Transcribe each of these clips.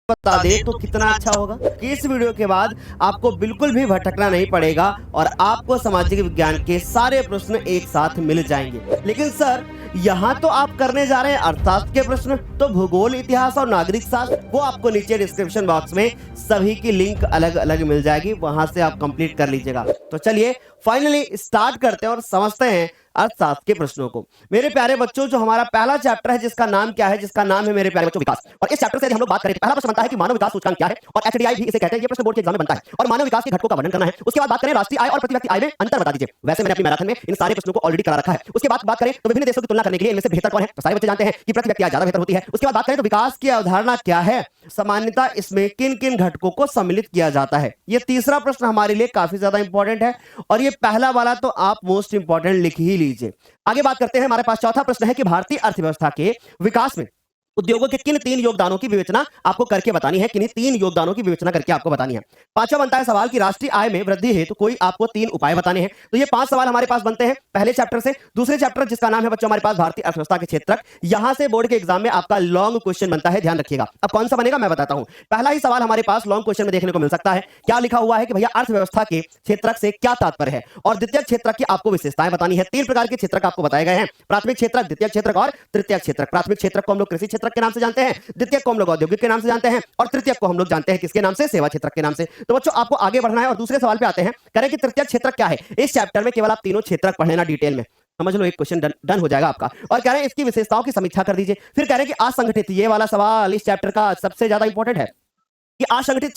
बता दे तो कितना अच्छा होगा कि इस वीडियो के बाद आपको बिल्कुल भी भटकना नहीं पड़ेगा और आपको सामाजिक विज्ञान के सारे प्रश्न एक साथ मिल जाएंगे। लेकिन सर यहाँ तो आप करने जा रहे हैं अर्थशास्त्र के प्रश्न, तो भूगोल, इतिहास और नागरिक शास्त्र वो आपको नीचे डिस्क्रिप्शन बॉक्स में सभी की लिंक अलग अलग मिल जाएगी, वहां से आप कंप्लीट कर लीजिएगा। तो चलिए फाइनली स्टार्ट करते हैं और समझते हैं अर्थशास्त्र के प्रश्नों को। मेरे प्यारे बच्चों, जो हमारा पहला चैप्टर है जिसका नाम क्या है, जिसका नाम है मेरे प्यारे बच्चों विकास। और इस चैप्टर से हम लोग बात करें तो पहला प्रश्न बनता है कि मानव विकास सूचकांक क्या है और एचडीआई भी इसे कहते हैं। ये प्रश्न बोर्ड के एग्जाम में बनता है और मानव विकास के घटकों का वर्णन करना है। उसके बाद बात करें राष्ट्रीय आय और प्रति व्यक्ति आय में अंतर बता दीजिए। वैसे मैंने अपनी मैराथन में इन सारे प्रश्नों को ऑलरेडी करा रखा है। उसके बाद बात करें तो विभिन्न देशों की तुलना करने के लिए इनमें से बेहतर कौन है, तो सारे बच्चे जानते हैं कि प्रति व्यक्ति आय ज्यादा बेहतर होती है। उसके बाद बात करें तो विकास की अवधारणा क्या है, सामान्यतः इसमें किन किन घटकों को सम्मिलित किया जाता है। ये तीसरा प्रश्न हमारे लिए काफी ज्यादा इंपॉर्टेंट है और ये पहला वाला तो आप मोस्ट इंपॉर्टेंट लिख ही लीजिए। आगे बात करते हैं, हमारे पास चौथा प्रश्न है कि भारतीय अर्थव्यवस्था के विकास में उद्योगों के किन तीन योगदानों की विवेचना आपको करके बतानी है, किन तीन योगदानों की विवेचना करके आपको बतानी है। पांचवा बनता है सवाल कि राष्ट्रीय आय में वृद्धि हेतु कोई आपको तीन उपाय बताने हैं। तो ये 5 सवाल हमारे पास बनते हैं पहले चैप्टर से। दूसरे चैप्टर जिसका नाम है बच्चों हमारे पास भारतीय अर्थव्यवस्था के क्षेत्रक, यहां से बोर्ड के एग्जाम में आपका लॉन्ग क्वेश्चन बनता है, ध्यान रखिएगा। अब कौन सा बनेगा मैं बताता हूं। पहला ही सवाल हमारे पास लॉन्ग क्वेश्चन में देखने को मिल सकता है। क्या लिखा हुआ है कि भैया अर्थव्यवस्था के क्षेत्रक से क्या तात्पर्य है, और द्वितीय क्षेत्रक की आपको विशेषताएं बतानी है। 3 प्रकार के क्षेत्रक आपको बताए गए हैं, प्राथमिक क्षेत्रक, द्वितीय क्षेत्रक और तृतीय क्षेत्रक। प्राथमिक क्षेत्रक को हम लोग कृषि क्षेत्रक के नाम से जानते हैं, द्वितीय को हम लोग औद्योगिक के नाम से जानते हैं और तृतीय को हम लोग जानते हैं किसके नाम से, सेवा क्षेत्र के नाम से। तो बच्चों आपको आगे बढ़ना है और दूसरे सवाल पे आते हैं। करें कि तृतीय क्षेत्र क्या है। इस चैप्टर में केवल आप तीनों क्षेत्र पढ़ लेना डिटेल में, समझ लो, एक क्वेश्चन डन हो जाएगा आपका। और कह रहे हैं इसकी विशेषताओं की समीक्षा कर दीजिए। फिर कह रहे हैं कि असंगठित, ये वाला सवाल इस चैप्टर का सबसे ज्यादा इंपॉर्टेंट है कि असंगठित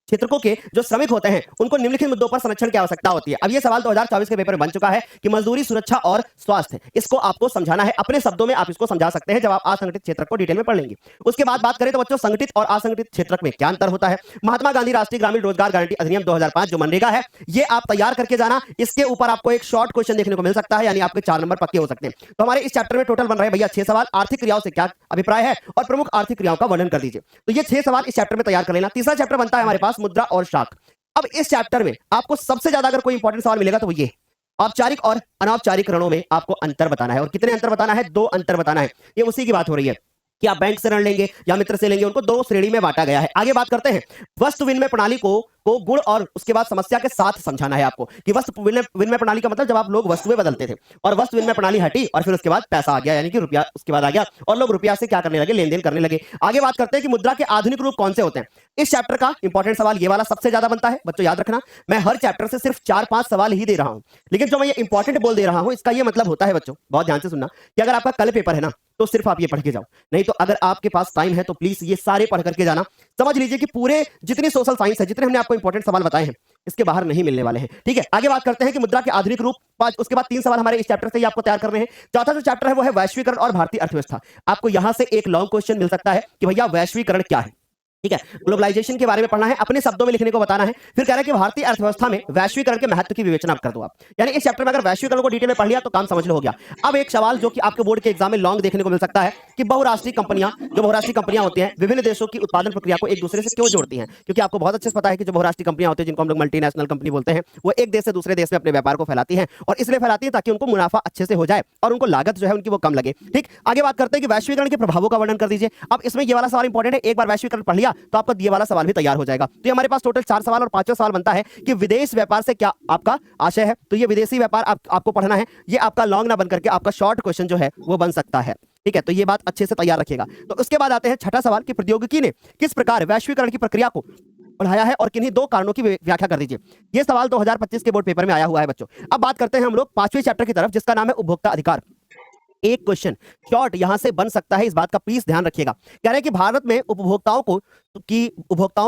क्षेत्रकों के जो श्रमिक होते हैं उनको निम्नलिखित मुद्दों पर संरक्षण की आवश्यकता होती है। अब ये सवाल 2024 के पेपर में बन चुका है कि मजदूरी, सुरक्षा और स्वास्थ्य, इसको आपको समझाना है। अपने शब्दों में आप इसको समझा सकते हैं जब आप असंगठित क्षेत्र को डिटेल में पढ़ लेंगे। उसके बाद बात करें तो बच्चों संगठित और असंगठित क्षेत्र में क्या अंतर होता है। महात्मा गांधी राष्ट्रीय ग्रामीण रोजगार गारंटी अधिनियम 2005 जो मनरेगा है, ये आप तैयार करके जाना। इसके ऊपर आपको एक शॉर्ट क्वेश्चन देखने को मिल सकता है, यानी आपके 4 नंबर पक्के हो सकते हैं। तो हमारे इस चैप्टर में टोटल बन रहे भैया 6 सवाल। आर्थिक क्रियाओं से क्या अभिप्राय है और प्रमुख आर्थिक क्रियाओं का वर्णन कर दीजिए। तो ये 6 सवाल इस चैप्टर में तैयार कर लेना। तीसरा चैप्टर बनता है हमारे पास मुद्रा और शाख। अब इस चैप्टर में आपको सबसे ज्यादा अगर कोई इंपॉर्टेंट सवाल मिलेगा तो वो ये औपचारिक और अनौपचारिक ऋणों में आपको अंतर बताना है। और कितने अंतर बताना है, 2 अंतर बताना है। ये उसी की बात हो रही है कि आप बैंक से ऋण लेंगे या मित्र से लेंगे, उनको 2 श्रेणी में बांटा गया है। आगे बात करते हैं वस्तु विनिमय प्रणाली को गुण और उसके बाद समस्या के साथ समझाना है आपको कि वस्तु विनिमय प्रणाली का मतलब जब आप लोग वस्तुएं बदलते थे और वस्तु विनिमय प्रणाली हटी और फिर उसके बाद पैसा आ गया, यानी कि रुपया उसके बाद आ गया और लोग रुपया से क्या करने लगे, लेन देन करने लगे। आगे बात करते हैं कि मुद्रा के आधुनिक रूप कौन से होते हैं। इस चैप्टर का इंपॉर्टेंट सवाल ये वाला सबसे ज्यादा बनता है। बच्चों याद रखना, मैं हर चैप्टर से सिर्फ 4-5 सवाल ही दे रहा हूं, लेकिन जो मैं ये इंपॉर्टेंट बोल दे रहा हूं इसका ये मतलब होता है बच्चों, बहुत ध्यान से सुनना, कि अगर आपका कल पेपर है ना तो सिर्फ आप ये पढ़ के जाओ। नहीं तो अगर आपके पास टाइम है तो प्लीज ये सारे पढ़ करके जाना। समझ लीजिए कि पूरे जितनी सोशल साइंस है, जितने हमने आपको इंपॉर्टेंट सवाल बताए हैं, इसके बाहर नहीं मिलने वाले हैं। ठीक है, आगे बात करते हैं कि मुद्रा के आधुनिक रूप 5। उसके बाद 3 सवाल हमारे इस चैप्टर से ही आपको तैयार करने हैं। चौथा जो चैप्टर है वो है वैश्वीकरण और भारतीय अर्थव्यवस्था। आपको यहां से एक लॉन्ग क्वेश्चन मिल सकता है कि भैया वैश्वीकरण क्या है। ठीक है, ग्लोबलाइजेशन के बारे में पढ़ना है, अपने शब्दों में लिखने को बताना है। फिर कह रहा है कि भारतीय अर्थव्यवस्था में वैश्वीकरण के महत्व की विवेचना कर दो आप। यानी इस चैप्टर में अगर वैश्वीकरण को डिटेल में पढ़ लिया तो काम समझ लो हो गया। अब एक सवाल जो कि आपके बोर्ड के एग्जाम में लॉन्ग देखने को मिल सकता है कि बहुराष्ट्रीय कंपनियां होती हैं विभिन्न देशों की उत्पादन प्रक्रिया को एक दूसरे से क्यों जोड़ती हैं। क्योंकि आपको बहुत अच्छे से पता है कि जो बहुराष्ट्रीय कंपनियां होती हैं, जिनको हम लोग मल्टीनेशनल कंपनी बोलते हैं, वो एक देश से दूसरे देश में अपने व्यापार को फैलाती हैं और इसलिए फैलाती है ताकि उनको मुनाफा अच्छे से हो जाए और उनको लागत जो है उनकी वो कम लगे। ठीक, आगे बात करते हैं कि वैश्वीकरण के प्रभावों का वर्णन कर दीजिए। अब इसमें ये वाला सवाल इंपॉर्टेंट है, एक बार वैश्वीकरण पढ़ लिया तो आपका ये वाला सवाल भी तैयार हो जाएगा। तो ये हमारे पास टोटल 4 सवाल और 5वां सवाल बनता है कि विदेश व्यापार से क्या आपका आशय है। तो ये विदेशी व्यापार आपको पढ़ना है। ये आपका लॉन्ग ना बनकर के आपका शॉर्ट क्वेश्चन जो है वो बन सकता है। ठीक है, तो ये बात अच्छे से तैयार रखिएगा। तो उसके बाद आते हैं छठा सवाल कि प्रौद्योगिकी ने किस प्रकार वैश्वीकरण की प्रक्रिया को बढ़ाया है और किन्हीं 2 कारणों की व्याख्या कर दीजिए। ये सवाल 2025 के बोर्ड पेपर में आया हुआ है बच्चों। अब बात करते हैं हम लोग 5वें चैप्टर की तरफ, जिसका नाम है उपभोक्ता अधिकार। एक क्वेश्चन शॉर्ट यहां से बन सकता है, इस बात का प्लीज ध्यान रखिएगा। कह रहे हैं कि भारत में उपभोक्ताओं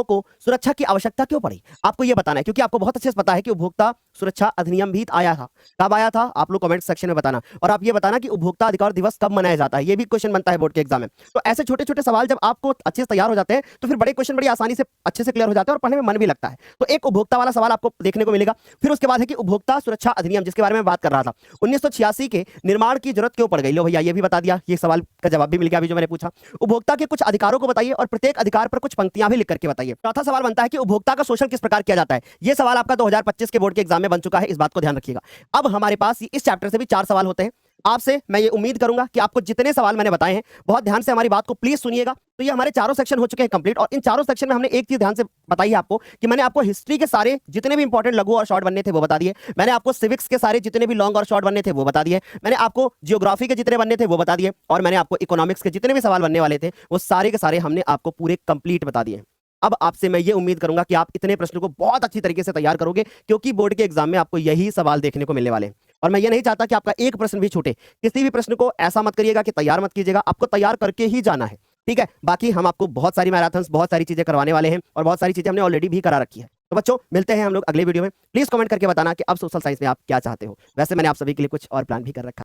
को सुरक्षा की आवश्यकता क्यों पड़ी। आपको यह बताना है, क्योंकि आपको बहुत अच्छे से पता है कि उपभोक्ता सुरक्षा अधिनियम भी आया था। कब आया था आप लोग कमेंट सेक्शन में बताना, और आप ये बताना कि उपभोक्ता अधिकार दिवस कब मनाया जाता है। ये भी क्वेश्चन बनता है बोर्ड के एग्जाम में। तो ऐसे छोटे छोटे सवाल जब आपको अच्छे से तैयार हो जाते हैं तो फिर बड़े क्वेश्चन बड़ी आसानी से अच्छे से क्लियर हो जाते हैं और पढ़ने में मन भी लगता है। तो एक उपभोक्ता वाला सवाल आपको देखने को मिलेगा। फिर उसके बाद है कि उपभोक्ता सुरक्षा अधिनियम, जिसके बारे में बात कर रहा था, 1986 के निर्माण की जरूरत क्यों पड़ गई। लो भैया ये भी बता दिया, ये सवाल का जवाब भी मिल गया अभी जो मैंने पूछा। उपभोक्ता के कुछ अधिकारों को बताइए और प्रत्येक अधिकार पर कुछ पंक्तियां भी लिख करके बताइए। चौथा सवाल बनता है कि उपभोक्ता का शोषण किस प्रकार किया जाता है। यह सवाल आपका 2025 के बोर्ड के एग्जाम में बन चुका है, इस बात को ध्यान रखिएगा। अब हमारे पास इस चैप्टर से भी 4 सवाल होते हैं। आपसे मैं ये उम्मीद करूंगा कि आपको जितने सवाल मैंने बताए हैं बहुत ध्यान से हमारी बात को प्लीज सुनिएगा। तो ये हमारे चारों सेक्शन हो चुके हैं कंप्लीट, और इन चारों सेक्शन में हमने एक चीज ध्यान से बताई है आपको कि मैंने आपको हिस्ट्री के सारे जितने भी इंपॉर्टेंट लघु और शॉर्ट बनने थे वो बता दिए, मैंने आपको सिविक्स के सारे जितने भी लॉन्ग और शॉर्ट बनने थे वो बता दिए, मैंने आपको जियोग्राफी के जितने बनने थे वो बता दिए, और मैंने आपको इकोनॉमिक्स के जितने भी सवाल बनने वाले थे वो सारे के सारे हमने आपको पूरे कंप्लीट बता दिए। अब आपसे मैं ये उम्मीद करूंगा कि आप इतने प्रश्नों को बहुत अच्छी तरीके से तैयार करोगे, क्योंकि बोर्ड के एग्जाम में आपको यही सवाल देखने को मिलने वाले हैं। और मैं ये नहीं चाहता कि आपका एक प्रश्न भी छूटे। किसी भी प्रश्न को ऐसा मत करिएगा कि तैयार मत कीजिएगा, आपको तैयार करके ही जाना है, ठीक है। बाकी हम आपको बहुत सारी मैराथन्स, बहुत सारी चीजें करवाने वाले हैं, और बहुत सारी चीजें हमने ऑलरेडी भी करा रखी है। तो बच्चों, मिलते हैं हम लोग अगले वीडियो में। प्लीज कमेंट करके बताना कि अब सोशल साइंस में आप क्या चाहते हो। वैसे मैंने आप सभी के लिए कुछ और प्लान भी कर रखा है।